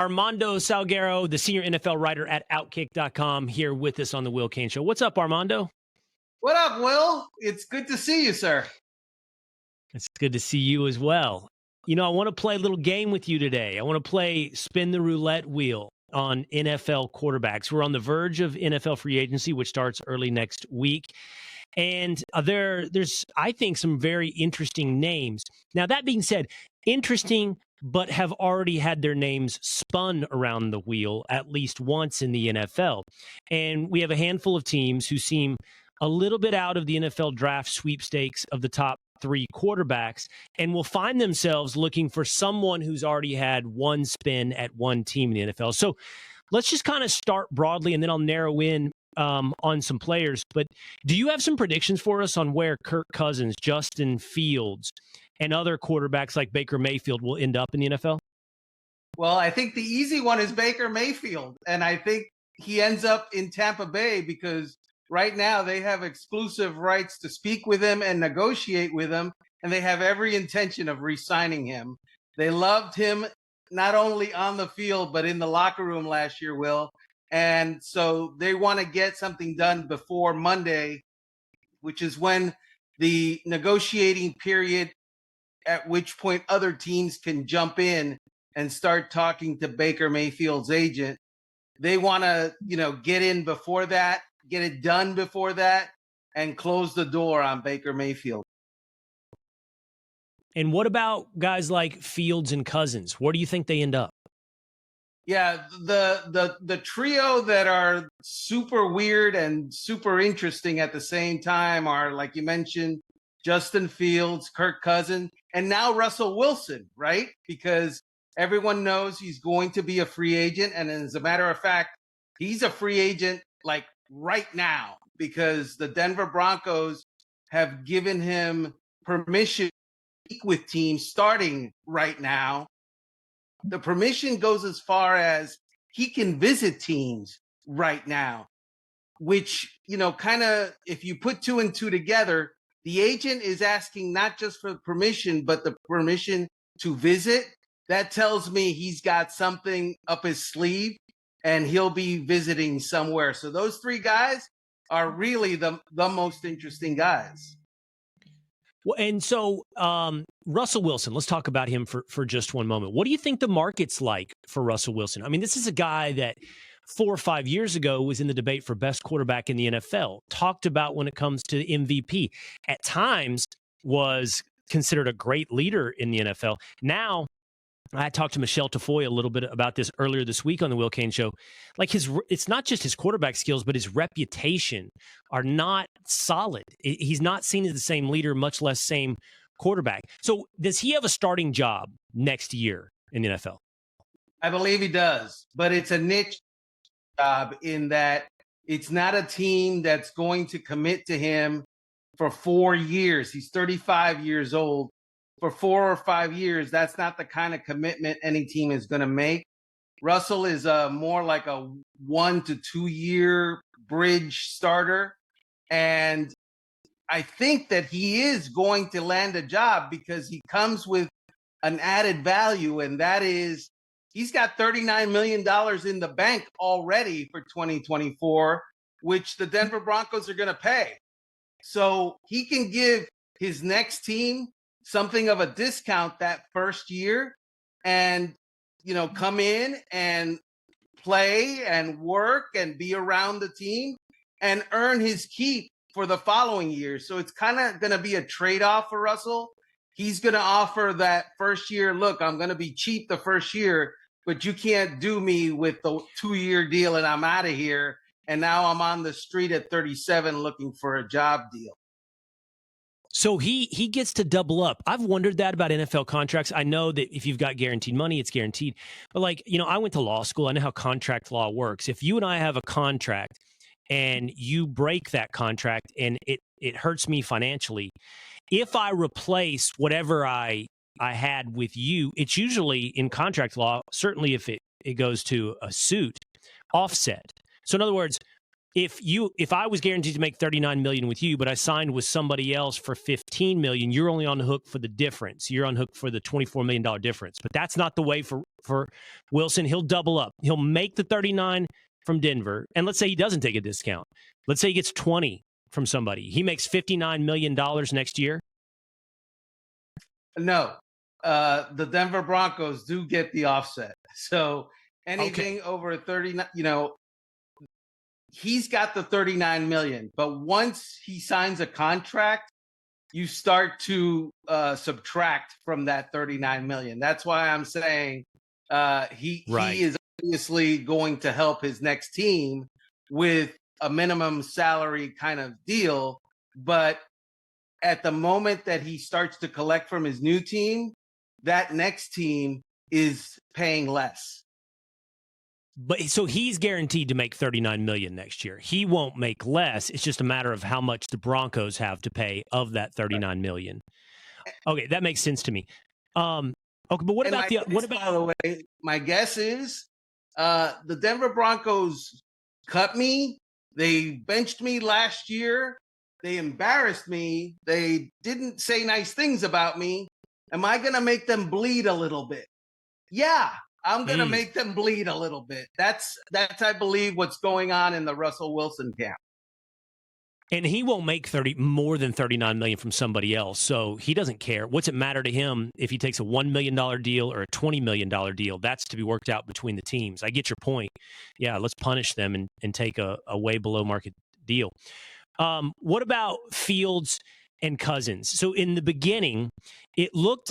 Armando Salguero, the senior NFL writer at Outkick.com, here with us on the Will Cain Show. What's up, Armando? What up, Will? It's good to see you, sir. It's good to see you as well. You know, I want to play a little game with you today. I want to play Spin the Roulette Wheel on NFL quarterbacks. We're on the verge of NFL free agency, which starts early next week. And there's, I think, some very interesting names. Now, that being said, interesting, but have already had their names spun around the wheel at least once in the NFL. And we have a handful of teams who seem a little bit out of the NFL draft sweepstakes of the top 3 quarterbacks and will find themselves looking for someone who's already had one spin at one team in the NFL. So let's just kind of start broadly, and then I'll narrow in on some players. But do you have some predictions for us on where Kirk Cousins, Justin Fields, and other quarterbacks like Baker Mayfield will end up in the NFL? Well, I think the easy one is Baker Mayfield. And I think he ends up in Tampa Bay because right now they have exclusive rights to speak with him and negotiate with him. And they have every intention of re-signing him. They loved him not only on the field, but in the locker room last year, Will. And so they want to get something done before Monday, which is when the negotiating period, at which point other teams can jump in and start talking to Baker Mayfield's agent. They want to, get in before that, get it done before that, and close the door on Baker Mayfield. And what about guys like Fields and Cousins? Where do you think they end up? Yeah, the trio that are super weird and super interesting at the same time are, like you mentioned, Justin Fields, Kirk Cousins, and now Russell Wilson, right? Because everyone knows he's going to be a free agent. And as a matter of fact, he's a free agent like right now because the Denver Broncos have given him permission to speak with teams starting right now. The permission goes as far as he can visit teams right now, which, kind of, if you put 2 and 2 together, the agent is asking not just for permission, but the permission to visit. That tells me he's got something up his sleeve and he'll be visiting somewhere. So those 3 guys are really the most interesting guys. Well, and so Russell Wilson, let's talk about him for just one moment. What do you think the market's like for Russell Wilson? I mean, this is a guy that 4 or 5 years ago was in the debate for best quarterback in the NFL, talked about when it comes to MVP, at times was considered a great leader in the NFL. Now, I talked to Michelle Tafoya a little bit about this earlier this week on the Will Cain Show. Like it's not just his quarterback skills, but his reputation are not solid. He's not seen as the same leader, much less same quarterback. So does he have a starting job next year in the NFL? I believe he does, but it's a niche job in that it's not a team that's going to commit to him for 4 years. He's 35 years old. For 4 or 5 years, that's not the kind of commitment any team is going to make. Russell is more like a 1 to 2 year bridge starter. And I think that he is going to land a job because he comes with an added value. And that is he's got $39 million in the bank already for 2024, which the Denver Broncos are going to pay. So he can give his next team something of a discount that first year and, come in and play and work and be around the team and earn his keep for the following year. So it's kind of going to be a trade-off for Russell. He's going to offer that first year, look, I'm going to be cheap the first year, but you can't do me with the 2-year deal and I'm out of here. And now I'm on the street at 37 looking for a job deal. So he gets to double up. I've wondered that about NFL contracts. I know that if you've got guaranteed money, it's guaranteed. But I went to law school. I know how contract law works. If you and I have a contract and you break that contract and it hurts me financially, if I replace whatever I had with you, it's usually in contract law, certainly if it goes to a suit, offset. So in other words, if I was guaranteed to make $39 million with you, but I signed with somebody else for $15 million, you're only on the hook for the difference. You're on hook for the $24 million difference. But that's not the way for Wilson. He'll double up. He'll make the 39 from Denver, and let's say he doesn't take a discount. Let's say he gets 20 from somebody. He makes $59 million next year. No, the Denver Broncos do get the offset. So anything over 39, he's got the 39 million, but once he signs a contract, you start to subtract from that 39 million. That's why I'm saying he is obviously going to help his next team with a minimum salary kind of deal. But at the moment that he starts to collect from his new team, that next team is paying less. But so he's guaranteed to make $39 million next year. He won't make less. It's just a matter of how much the Broncos have to pay of that $39 million. Okay, that makes sense to me. Okay, but what about by the way, my guess is the Denver Broncos cut me. They benched me last year. They embarrassed me. They didn't say nice things about me. Am I going to make them bleed a little bit? Yeah. I'm going to make them bleed a little bit. That's I believe what's going on in the Russell Wilson camp. And he won't make more than $39 million from somebody else, so he doesn't care. What's it matter to him if he takes a $1 million deal or a $20 million deal? That's to be worked out between the teams. I get your point. Yeah, let's punish them and take a way below market deal. What about Fields and Cousins? So in the beginning, it looked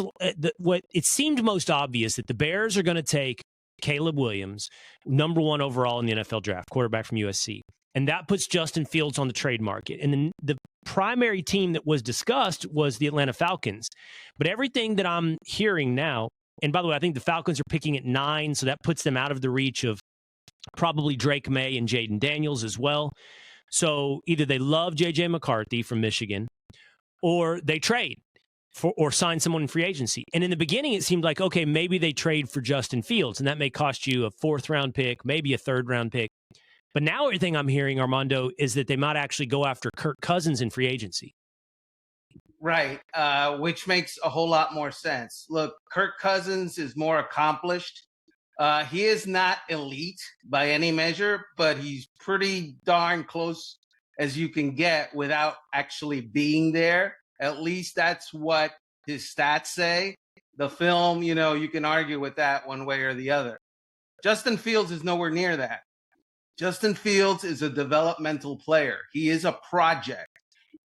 what it seemed most obvious that the Bears are going to take Caleb Williams, number 1 overall in the NFL draft, quarterback from USC. And that puts Justin Fields on the trade market. And then the primary team that was discussed was the Atlanta Falcons. But everything that I'm hearing now, and by the way, I think the Falcons are picking at 9, so that puts them out of the reach of probably Drake May and Jaden Daniels as well. So either they love J.J. McCarthy from Michigan, or they trade or sign someone in free agency. And in the beginning, it seemed like, okay, maybe they trade for Justin Fields, and that may cost you a 4th-round pick, maybe a 3rd-round pick. But now everything I'm hearing, Armando, is that they might actually go after Kirk Cousins in free agency. Right, which makes a whole lot more sense. Look, Kirk Cousins is more accomplished. He is not elite by any measure, but he's pretty darn close as you can get without actually being there. At least that's what his stats say. The film, you can argue with that one way or the other. Justin Fields is nowhere near that. Justin Fields is a developmental player. He is a project.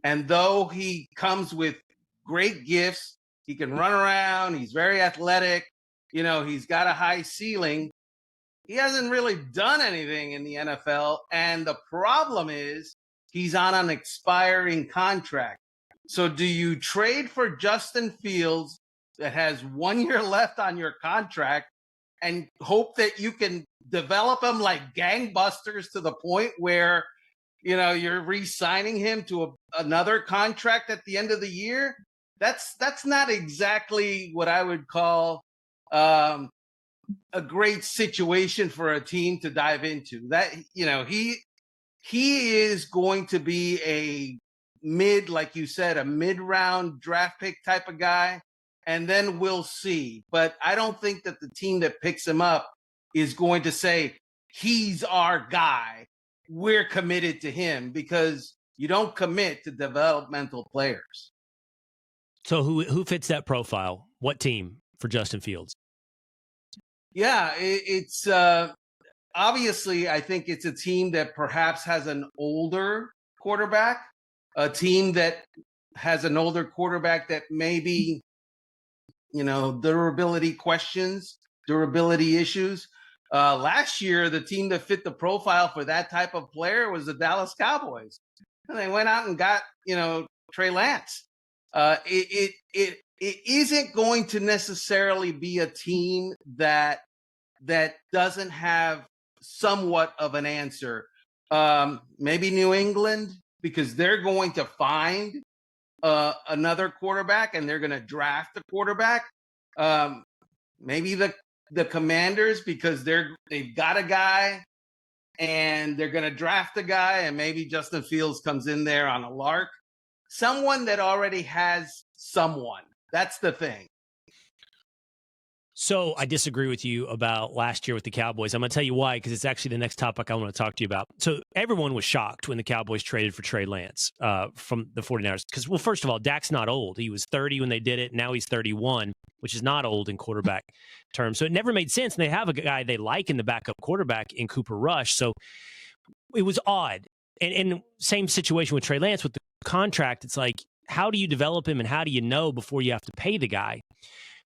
And though he comes with great gifts, he can run around, he's very athletic, he's got a high ceiling. He hasn't really done anything in the NFL. And the problem is he's on an expiring contract. So do you trade for Justin Fields that has 1 year left on your contract and hope that you can develop him like gangbusters to the point where, you're re-signing him to another contract at the end of the year? That's not exactly what I would call a great situation for a team to dive into. That, he is going to be a like you said, a mid-round draft pick type of guy, and then we'll see. But I don't think that the team that picks him up is going to say, he's our guy, we're committed to him, because you don't commit to developmental players. So who fits that profile? What team for Justin Fields? Yeah, it's obviously, I think it's a team that perhaps has an older quarterback, a team that has an older quarterback that maybe, durability issues. Last year, the team that fit the profile for that type of player was the Dallas Cowboys. And they went out and got, Trey Lance. It isn't going to necessarily be a team that doesn't have somewhat of an answer. Maybe New England, because they're going to find another quarterback and they're going to draft a quarterback. Maybe the Commanders, because they've got a guy and they're going to draft a guy, and maybe Justin Fields comes in there on a lark. Someone that already has someone. That's the thing. So I disagree with you about last year with the Cowboys. I'm going to tell you why, because it's actually the next topic I want to talk to you about. So everyone was shocked when the Cowboys traded for Trey Lance from the 49ers. Because, well, first of all, Dak's not old. He was 30 when they did it. Now he's 31, which is not old in quarterback terms. So it never made sense. And they have a guy they like in the backup quarterback in Cooper Rush. So it was odd. And same situation with Trey Lance with the contract. It's like, how do you develop him and how do you know before you have to pay the guy?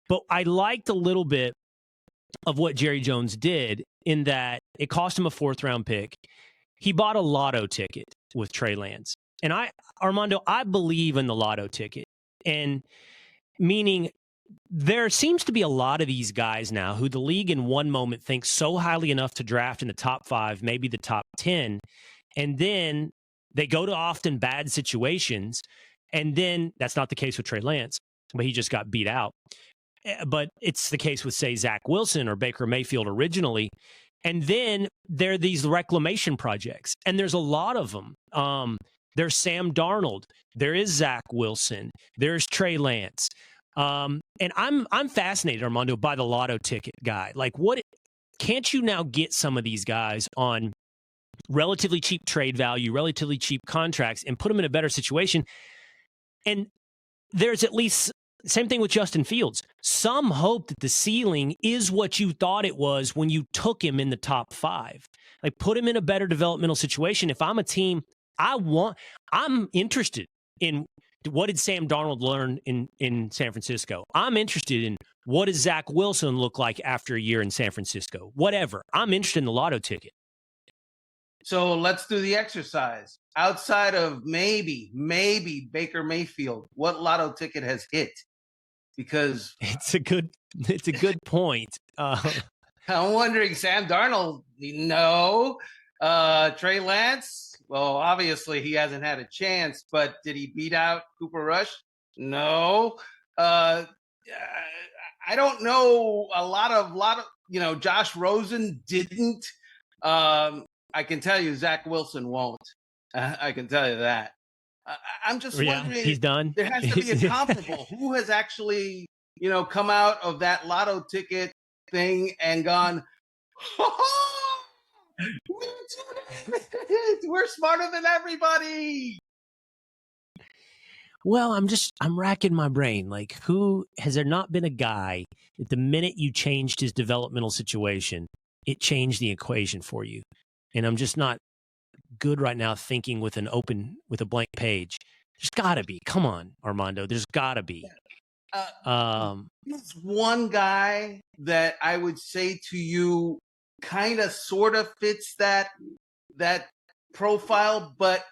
But I liked a little bit of what Jerry Jones did in that it cost him a 4th-round pick. He bought a lotto ticket with Trey Lance. And Armando, I believe in the lotto ticket. And meaning there seems to be a lot of these guys now who the league in one moment thinks so highly enough to draft in the top 5, maybe the top 10. And then they go to often bad situations. And then that's not the case with Trey Lance, but he just got beat out. But it's the case with, say, Zach Wilson or Baker Mayfield originally. And then there are these reclamation projects, and there's a lot of them. There's Sam Darnold. There is Zach Wilson. There's Trey Lance. And I'm fascinated, Armando, by the lotto ticket guy. Like, what can't you now get some of these guys on relatively cheap trade value, relatively cheap contracts, and put them in a better situation? And there's at least... Same thing with Justin Fields. Some hope that the ceiling is what you thought it was when you took him in the top 5. Like, put him in a better developmental situation. If I'm a team, I'm interested in what did Sam Darnold learn in San Francisco. I'm interested in what does Zach Wilson look like after a year in San Francisco. Whatever. I'm interested in the lotto ticket. So let's do the exercise. Outside of maybe Baker Mayfield, what lotto ticket has hit? Because it's a good point. I'm wondering, Sam Darnold, no. Trey Lance, well, obviously he hasn't had a chance, but did he beat out Cooper Rush? No. I don't know. A lot of Josh Rosen didn't. I can tell you Zach Wilson won't. I can tell you that. I'm just wondering. He's done. There has to be a comparable. Who has actually, come out of that lotto ticket thing and gone, we're smarter than everybody. Well, I'm racking my brain. Like, has there not been a guy that the minute you changed his developmental situation, it changed the equation for you? And I'm just not good right now thinking with a blank page. There's got to be. Come on, Armando. There's got to be. There's one guy that I would say to you kind of sort of fits that profile, but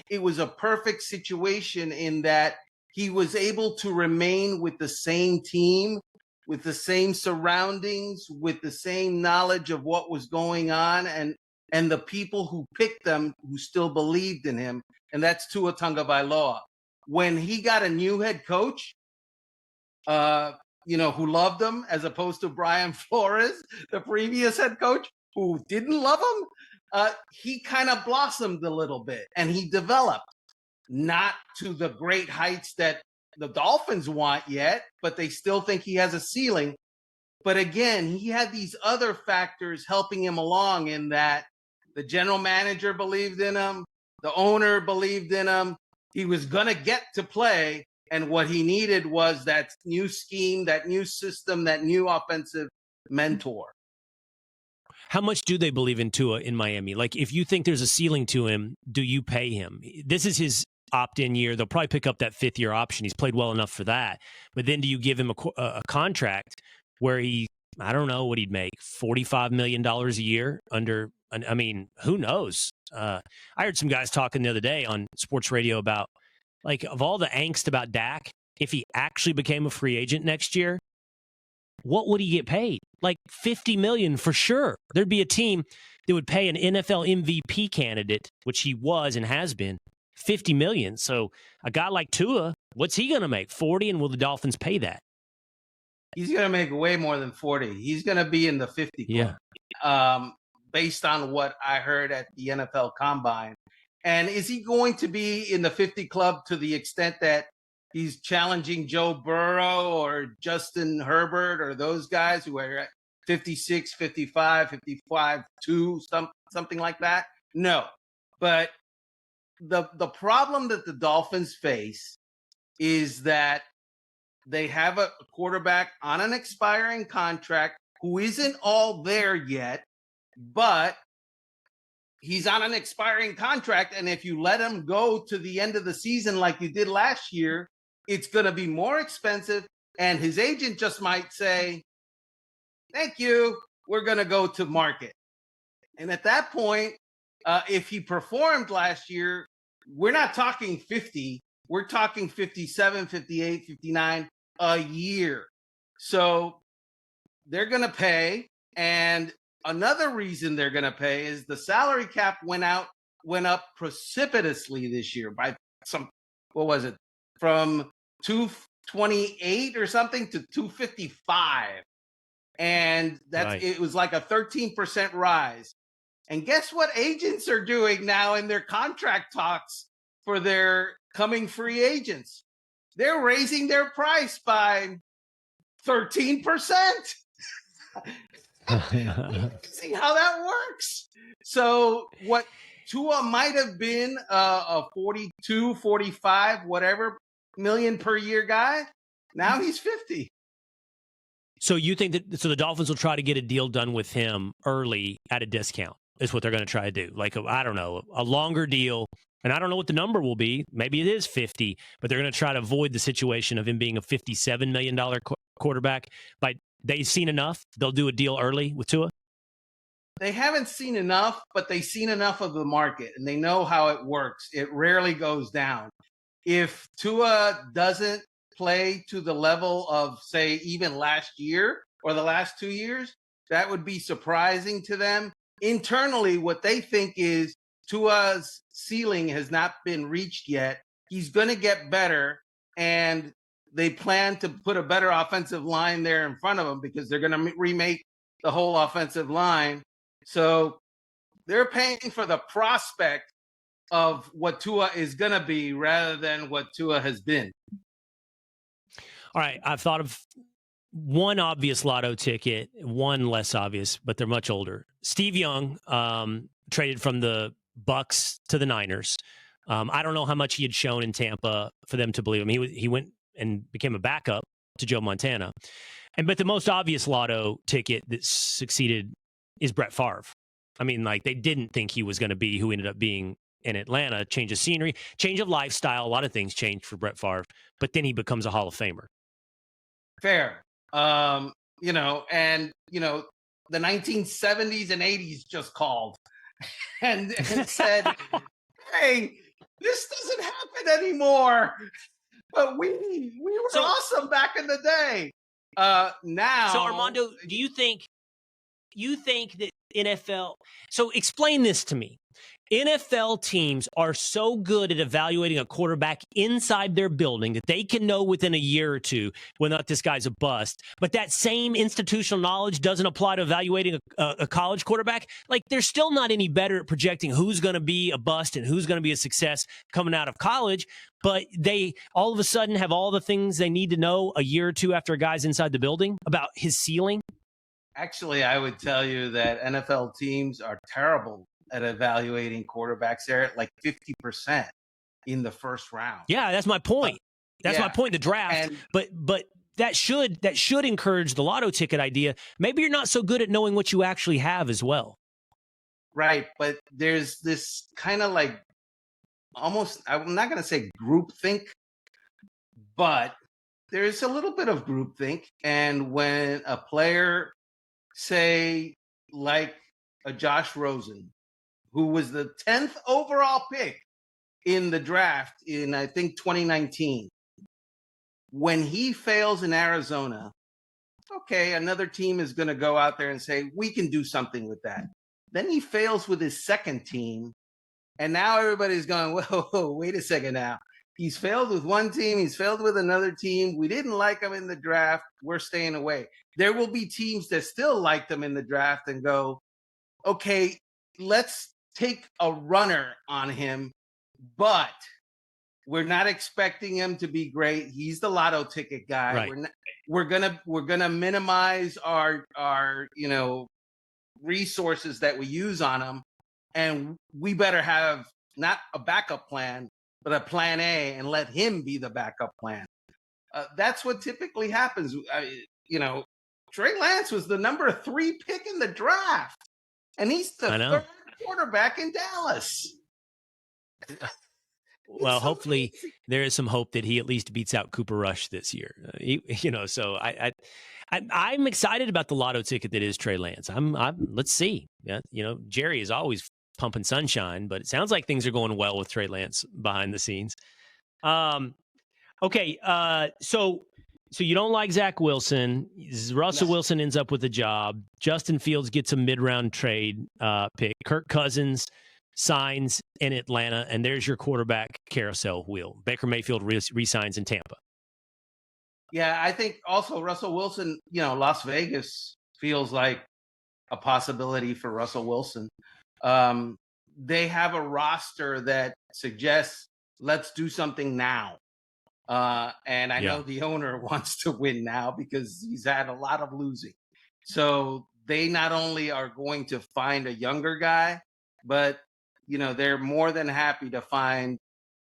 it was a perfect situation in that he was able to remain with the same team, with the same surroundings, with the same knowledge of what was going on, and the people who picked them who still believed in him, and that's Tua Tagovailoa. When he got a new head coach, who loved him, as opposed to Brian Flores, the previous head coach, who didn't love him, he kind of blossomed a little bit, and he developed. Not to the great heights that the Dolphins want yet, but they still think he has a ceiling. But again, he had these other factors helping him along in that the general manager believed in him, the owner believed in him. He was going to get to play, and what he needed was that new scheme, that new system, that new offensive mentor. How much do they believe in Tua in Miami? Like, if you think there's a ceiling to him, do you pay him? This is his opt-in year. They'll probably pick up that 5th-year option. He's played well enough for that. But then do you give him a contract where I don't know what he'd make, $45 million a year under, I mean, who knows? I heard some guys talking the other day on sports radio about, like, of all the angst about Dak, if he actually became a free agent next year, what would he get paid? Like $50 million for sure. There'd be a team that would pay an NFL MVP candidate, which he was and has been, $50 million. So a guy like Tua, what's he going to make? 40, and will the Dolphins pay that? He's going to make way more than 40. He's going to be in the 50 club. Yeah. based on what I heard at the NFL Combine. And is he going to be in the 50 club to the extent that he's challenging Joe Burrow or Justin Herbert or those guys who are at 56, 55, 55, 2, something like that? No. But the problem that the Dolphins face is that they have a quarterback on an expiring contract who isn't all there yet, but he's on an expiring contract. And if you let him go to the end of the season like you did last year, it's going to be more expensive. And his agent just might say, thank you, we're going to go to market. And at that point, if he performed last year, we're not talking 50, we're talking 57, 58, 59 a year. So they're going to pay. And another reason they're going to pay is the salary cap went up precipitously this year by from 228 or something to 255. And it was like a 13% rise. And guess what agents are doing now in their contract talks for their coming free agents? They're raising their price by 13%. See how that works. So what Tua might have been a 42, 45, whatever million per year guy, now he's 50. So you think that the Dolphins will try to get a deal done with him early at a discount is what they're going to try to do. Like, I don't know, a longer deal. And I don't know what the number will be. Maybe it is 50, but they're going to try to avoid the situation of him being a $57 million quarterback. But they've seen enough. They'll do a deal early with Tua. They haven't seen enough, but they've seen enough of the market, and they know how it works. It rarely goes down. If Tua doesn't play to the level of, say, even last year or the last 2 years, that would be surprising to them. Internally, what they think is Tua's ceiling has not been reached yet. He's going to get better, and they plan to put a better offensive line there in front of him because they're going to remake the whole offensive line. So they're paying for the prospect of what Tua is going to be rather than what Tua has been. All right, I've thought of one obvious lotto ticket, one less obvious, but they're much older. Steve Young traded from the Bucks to the Niners. I don't know how much he had shown in Tampa for them to believe him. He went and became a backup to Joe Montana. But the most obvious lotto ticket that succeeded is Brett Favre. I mean, like, they didn't think he was going to be who ended up being in Atlanta. Change of scenery, change of lifestyle. A lot of things changed for Brett Favre, but then he becomes a Hall of Famer. Fair. The 1970s and 80s just called and said, hey, this doesn't happen anymore. But we were awesome back in the day. Now. So, Armando, do you think that NFL? So explain this to me. NFL teams are so good at evaluating a quarterback inside their building that they can know within a year or two whether or not this guy's a bust. But that same institutional knowledge doesn't apply to evaluating a college quarterback. Like, they're still not any better at projecting who's going to be a bust and who's going to be a success coming out of college. But they all of a sudden have all the things they need to know a year or two after a guy's inside the building about his ceiling. Actually, I would tell you that NFL teams are terrible at evaluating quarterbacks. They're at like 50% in the first round. Yeah, that's my point. That's my point, the draft. But that should encourage the lotto ticket idea. Maybe you're not so good at knowing what you actually have as well. Right, but there's this kind of like almost, I'm not going to say groupthink, but there's a little bit of groupthink. And when a player, say, like a Josh Rosen, who was the 10th overall pick in the draft in, I think, 2019. When he fails in Arizona, okay, another team is going to go out there and say, we can do something with that. Then he fails with his second team, and now everybody's going, whoa, wait a second now. He's failed with one team, he's failed with another team. We didn't like him in the draft. We're staying away. There will be teams that still liked him in the draft and go, okay, let's take a runner on him, but we're not expecting him to be great. He's the lotto ticket guy. Right. We're gonna minimize our resources that we use on him, and we better have not a backup plan, but a plan A, and let him be the backup plan. That's what typically happens. Trey Lance was the number 3 pick in the draft, and he's the third quarterback in Dallas. Well, hopefully there is some hope that he at least beats out Cooper Rush this year. So I'm excited about the lotto ticket that is Trey Lance. Let's see. Yeah, Jerry is always pumping sunshine, but it sounds like things are going well with Trey Lance behind the scenes. Okay, so you don't like Zach Wilson. Russell Wilson ends up with a job. Justin Fields gets a mid-round trade pick. Kirk Cousins signs in Atlanta, and there's your quarterback carousel wheel. Baker Mayfield re-signs in Tampa. Yeah, I think also Russell Wilson, Las Vegas feels like a possibility for Russell Wilson. They have a roster that suggests let's do something now. And I know the owner wants to win now because he's had a lot of losing. So they not only are going to find a younger guy, but they're more than happy to find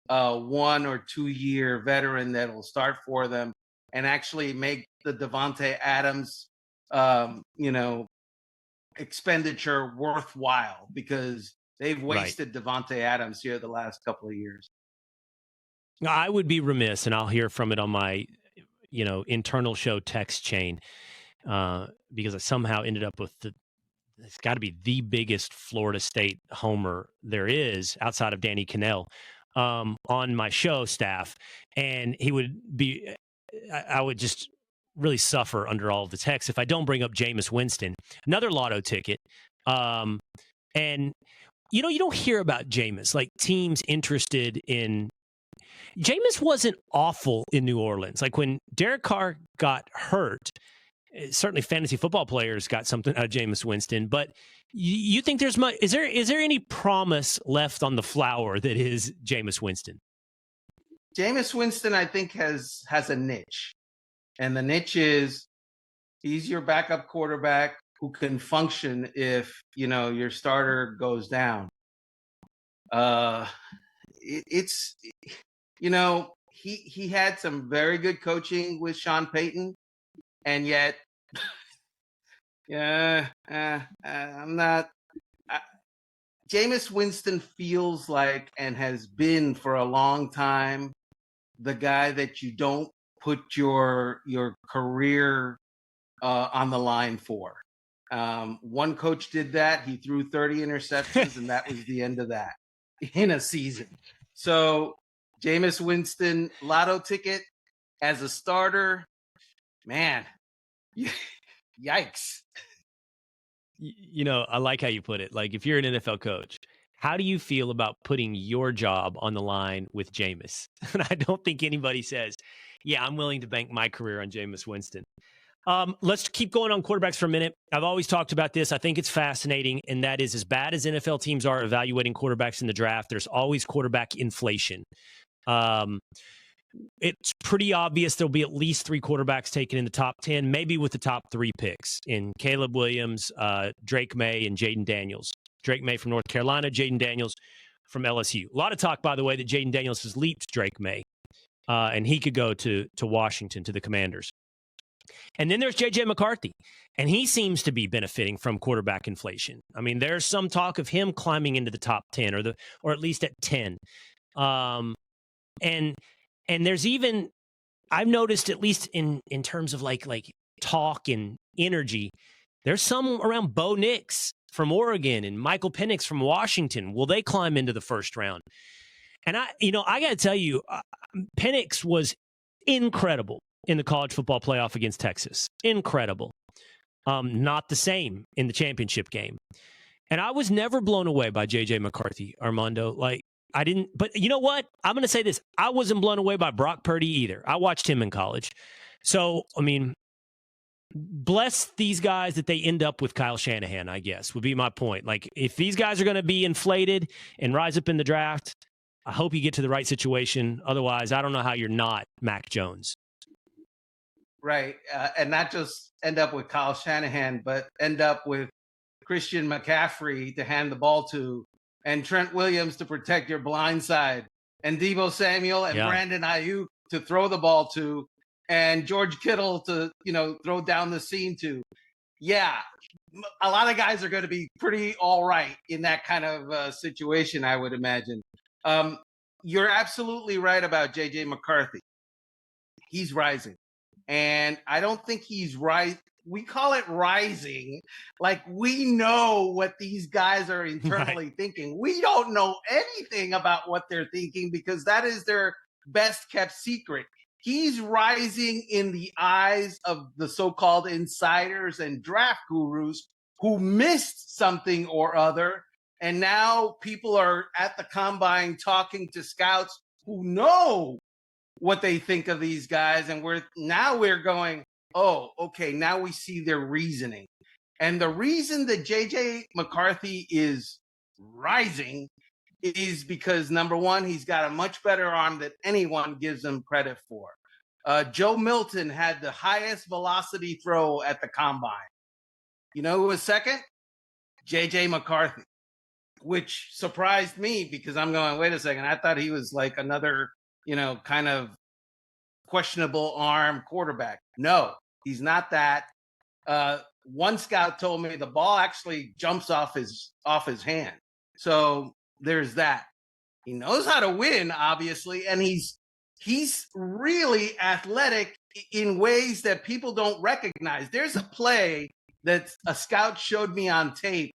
a 1 or 2 year veteran that'll start for them and actually make the Devontae Adams, expenditure worthwhile, because they've wasted Devontae Adams here the last couple of years. I would be remiss, and I'll hear from it on my, internal show text chain, because I somehow ended up with it's got to be the biggest Florida State homer there is outside of Danny Cannell on my show staff. And he would be, I would just really suffer under all of the text if I don't bring up Jameis Winston, another lotto ticket. And, you don't hear about Jameis, like teams interested in. Jameis wasn't awful in New Orleans. Like when Derek Carr got hurt, certainly fantasy football players got something out of Jameis Winston, but you think there's much, is there any promise left on the flower that is Jameis Winston? Jameis Winston, I think, has a niche, and the niche is he's your backup quarterback who can function if, your starter goes down. He had some very good coaching with Sean Payton, and yet, I'm not. Jameis Winston feels like, and has been for a long time, the guy that you don't put your career on the line for. One coach did that. He threw 30 interceptions, and that was the end of that in a season. So Jameis Winston, lotto ticket as a starter, man, yikes. I like how you put it. Like, if you're an NFL coach, how do you feel about putting your job on the line with Jameis? And I don't think anybody says, yeah, I'm willing to bank my career on Jameis Winston. Let's keep going on quarterbacks for a minute. I've always talked about this. I think it's fascinating, and that is, as bad as NFL teams are evaluating quarterbacks in the draft, there's always quarterback inflation. It's pretty obvious there'll be at least 3 quarterbacks taken in the top 10, maybe with the top 3 picks in Caleb Williams, Drake May, and Jaden Daniels. Drake May from North Carolina, Jaden Daniels from LSU. A lot of talk, by the way, that Jaden Daniels has leaped Drake May, and he could go to Washington, to the Commanders. And then there's J.J. McCarthy, and he seems to be benefiting from quarterback inflation. I mean, there's some talk of him climbing into the top 10 or at least at 10. And there's even, I've noticed, at least in terms of like talk and energy, there's some around Bo Nix from Oregon and Michael Penix from Washington. Will they climb into the first round? And I got to tell you, Penix was incredible in the college football playoff against Texas. Incredible. Not the same in the championship game. And I was never blown away by J.J. McCarthy, Armando. Like, I didn't, but you know what? I'm going to say this. I wasn't blown away by Brock Purdy either. I watched him in college. So, I mean, bless these guys that they end up with Kyle Shanahan, I guess, would be my point. Like, if these guys are going to be inflated and rise up in the draft, I hope you get to the right situation. Otherwise, I don't know how you're not Mac Jones. Right. And not just end up with Kyle Shanahan, but end up with Christian McCaffrey to hand the ball to, and Trent Williams to protect your blind side, and Deebo Samuel and Brandon Ayuk to throw the ball to, and George Kittle to, throw down the seam to. Yeah, a lot of guys are going to be pretty all right in that kind of situation, I would imagine. You're absolutely right about J.J. McCarthy. He's rising. And I don't think he's right. We call it rising. Like, we know what these guys are internally thinking. We don't know anything about what they're thinking because that is their best kept secret. He's rising in the eyes of the so-called insiders and draft gurus who missed something or other. And now people are at the combine talking to scouts who know what they think of these guys. And we're going, oh, okay, now we see their reasoning. And the reason that J.J. McCarthy is rising is because, number one, he's got a much better arm than anyone gives him credit for. Joe Milton had the highest velocity throw at the combine. You know who was second? J.J. McCarthy, which surprised me because I'm going, wait a second, I thought he was like another, kind of questionable arm quarterback. No, he's not that. One scout told me the ball actually jumps off his hand. So there's that. He knows how to win, obviously, and he's really athletic in ways that people don't recognize. There's a play that a scout showed me on tape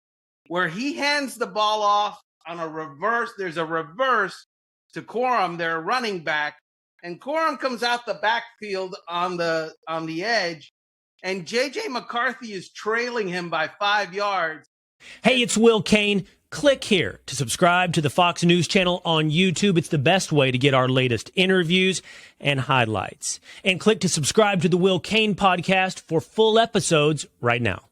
where he hands the ball off on a reverse. There's a reverse to Corum, their running back, and Corum comes out the backfield on the edge, and J.J. McCarthy is trailing him by 5 yards. Hey, it's Will Cain. Click here to subscribe to the Fox News channel on YouTube. It's the best way to get our latest interviews and highlights. And click to subscribe to the Will Cain podcast for full episodes right now.